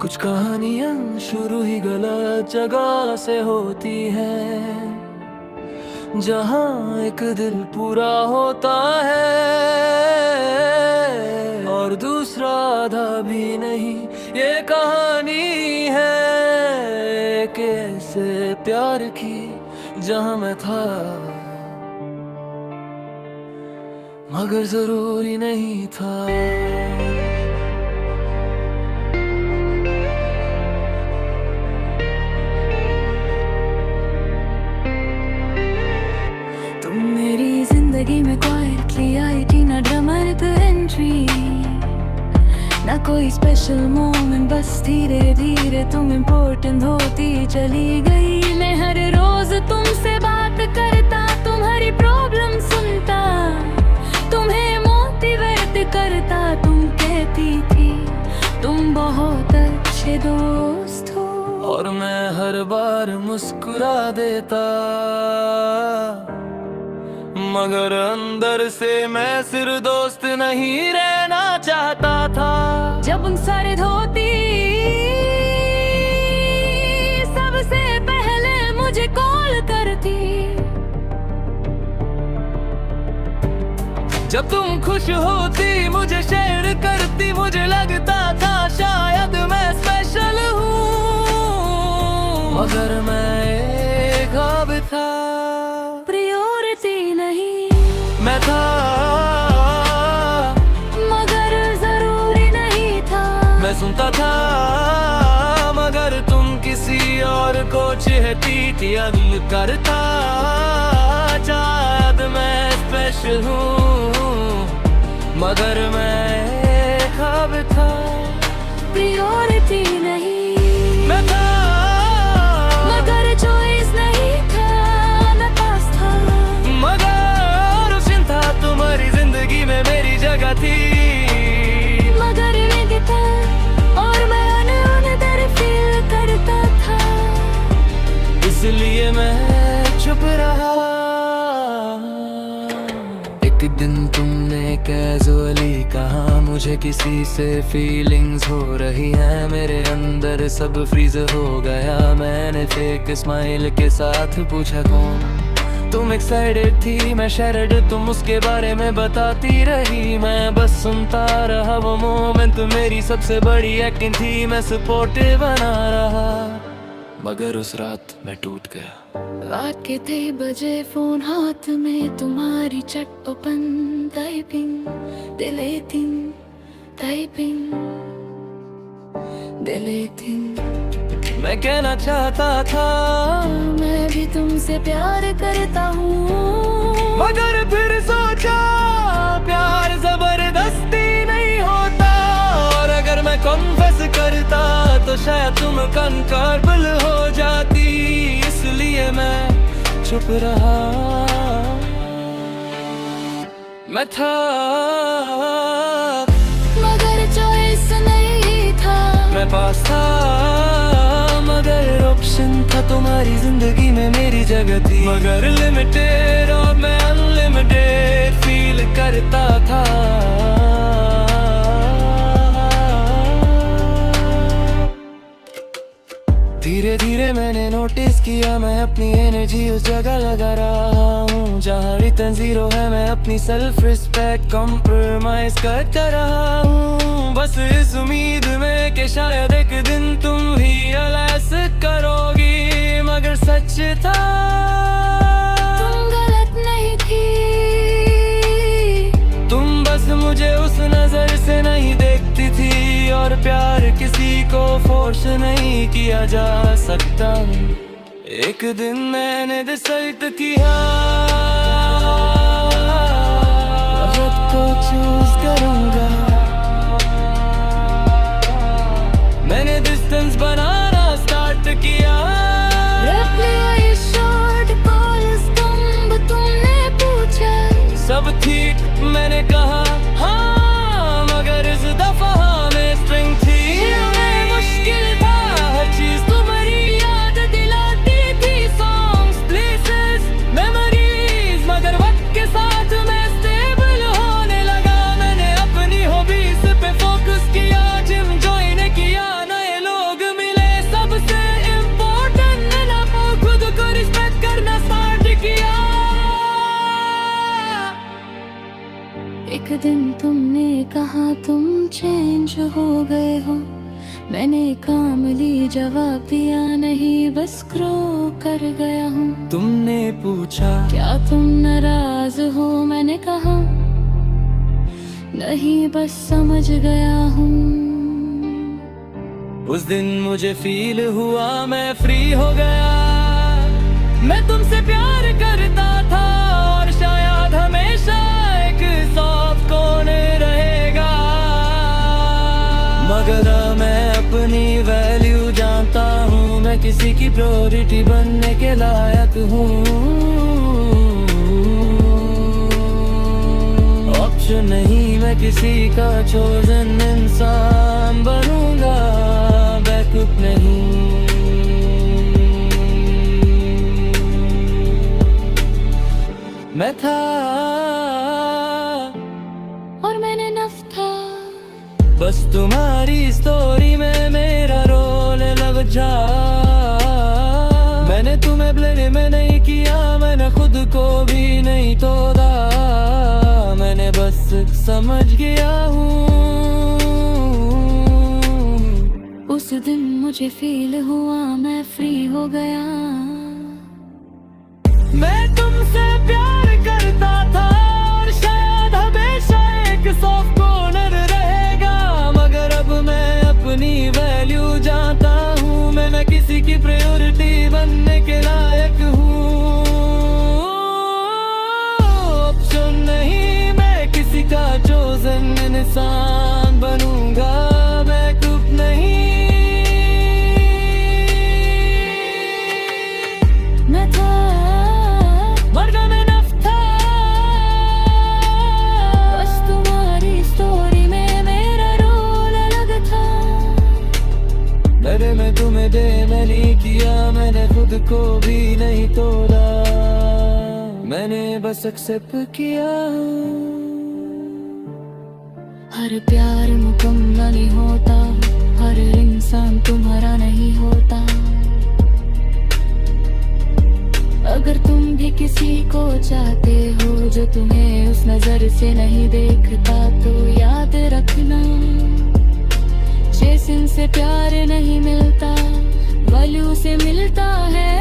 कुछ कहानियां शुरू ही गलत जगह से होती है, जहां एक दिल पूरा होता है और दूसरा आधा भी नहीं। ये कहानी है कैसे प्यार की, जहां मैं था मगर जरूरी नहीं था। मेरी जिंदगी में क्वाइटली आई थी, ना ड्रामा पे एंट्री, ना कोई स्पेशल मोमेंट, बस धीरे धीरे तुम इम्पोर्टेंट होती चली गई। मैं हर रोज तुमसे बात करता, तुम्हारी प्रॉब्लम सुनता, तुम्हें मोटिवेट करता। तुम कहती थी तुम बहुत अच्छे दोस्त हो, और मैं हर बार मुस्कुरा देता, मगर अंदर से मैं सिर्फ दोस्त नहीं रहना चाहता था। जब उन सारे धोती सबसे पहले मुझे कॉल करती, जब तुम खुश होती मुझे शेयर करती, मुझे लगता था शायद मैं स्पेशल हूँ, मगर मैं एक ख्वाब था, प्रायोरिटी नहीं मैं था मगर जरूरी नहीं था। मैं सुनता था मगर तुम किसी और को चाहती थी। अगल करता शायद मैं स्पेशल हूँ, मगर मैं ख्वाब था, प्रायोरिटी नहीं मैं था मगर चॉइस नहीं था, मैं पास था मगर ऑप्शन था। तुम्हारी जिंदगी में मेरी जगह थी, मगर नहीं था, और मैं अनदर फील करता था, इसलिए मैं चुप रहा। एक दिन तुमने कैजुअली कहा मुझे किसी से फीलिंग्स हो रही हैं, मेरे अंदर सब फ्रीज हो गया। मैंने फेक स्माइल के साथ पूछा कौन, तुम एक्साइटेड थी, मैं शैरड, तुम उसके बारे में बताती रही। मैं बस सुनता रहा, वो मोमेंट मेरी सबसे बड़ी एक्टिंग थी। मैं सपोर्टिव बना रहा, मगर उस रात मैं टूट गया। रात के 3 बजे फोन हाथ में, तुम्हारी chat open, typing deleting, typing deleting. मैं कहना चाहता था मैं भी तुमसे प्यार करता हूँ, मगर फिर सोचा प्यार जबरदस्ती नहीं होता, और अगर मैं कन्फेस करता तो शायद तुम कंफर्टेबल हो जाती, इसलिए मैं चुप रहा। मैं था मगर चॉइस नहीं था, मैं पास था, मगर ऑप्शन था। तुम्हारी जिंदगी में मेरी जगह थी, मगर लिमिटेड, और मैं अनलिमिटेड फील करता था। धीरे धीरे मैंने नोटिस किया मैं अपनी एनर्जी उस जगह लगा रहा हूँ जहाँ रिटर्न जीरो है। मैं अपनी सेल्फ रिस्पेक्ट कॉम्प्रोमाइज करता रहा हूँ, बस इस उम्मीद में कि शायद एक दिन तुम भी रियलाइज करोगी। मगर सच था तुम गलत नहीं थी, तुम बस मुझे उस नजर से नहीं देखती थी, और प्यार किसी को फोर्स नहीं किया जा सकता। एक दिन मैंने डिसाइड किया खुद को चूज करूंगा। मैंने डिस्टेंस बनाना स्टार्ट किया, रिप्लाई शॉर्ट कॉल्स कम, तुमने पूछा सब ठीक मैंने कहा हाँ, मगर इस दफा में स्ट्रिंग थी। मुश्किल था हर चीज तुम्हारी याद दिलाती थी, सॉन्ग्स, प्लेसेस, मेमोरीज, मगर वक्त के साथ मैं स्टेबल होने लगा। मैंने अपनी हॉबीज पे फोकस किया, जिम ज्वाइन किया, नए लोग दिन तुमने कहा तुम चेंज हो गए हो, मैंने काम ली जवाब दिया नहीं, बस ग्रो कर गया हूँ। तुमने पूछा क्या तुम नाराज हो, मैंने कहा नहीं, बस समझ गया हूँ। उस दिन मुझे फील हुआ मैं फ्री हो गया, मैं तुमसे प्यार करता था और शायद हमेशा एक सॉफ्ट कॉर्नर रहेगा, मगर मैं अपनी वैल्यू जानता हूँ, मैं किसी की प्रायोरिटी बनने के लायक हूँ। ऑप्शन नहीं, मैं किसी का चोजन इंसान बनूंगा, बैकअप नहीं। मैं था और मैंने नफ था, बस तुम्हारी स्टोरी में मेरा रोल लग जा। मैंने तुम्हें ब्लेम नहीं किया, मैंने खुद को भी नहीं तोड़ा, मैंने बस समझ गया हूँ। उस दिन मुझे फील हुआ मैं फ्री हो गया, मैं तुमसे प्यार करता था और शायद हमेशा एक सॉफ्ट कॉर्नर रहेगा, मगर अब मैं अपनी वैल्यू जानता हूँ, मैं किसी की प्रायोरिटी बनने के लायक हूँ। ऑप्शन नहीं, मैं किसी का चोजन इंसान बनूंगा, बैकअप नहीं। मैं था वरना मैं नफ था, बस तुम्हारी स्टोरी में मेरा रोल अलग था। मेरे में तुम्हें दे नहीं किया, मैंने खुद को भी नहीं तोड़ा, मैंने बस एक्सेप्ट किया। हर प्यार मुकम्मल नहीं होता, हर इंसान तुम्हारा नहीं होता। अगर तुम भी किसी को चाहते हो जो तुम्हें उस नजर से नहीं देखता, तो याद रखना चेसिंग से प्यार नहीं मिलता, वैल्यू से मिलता है।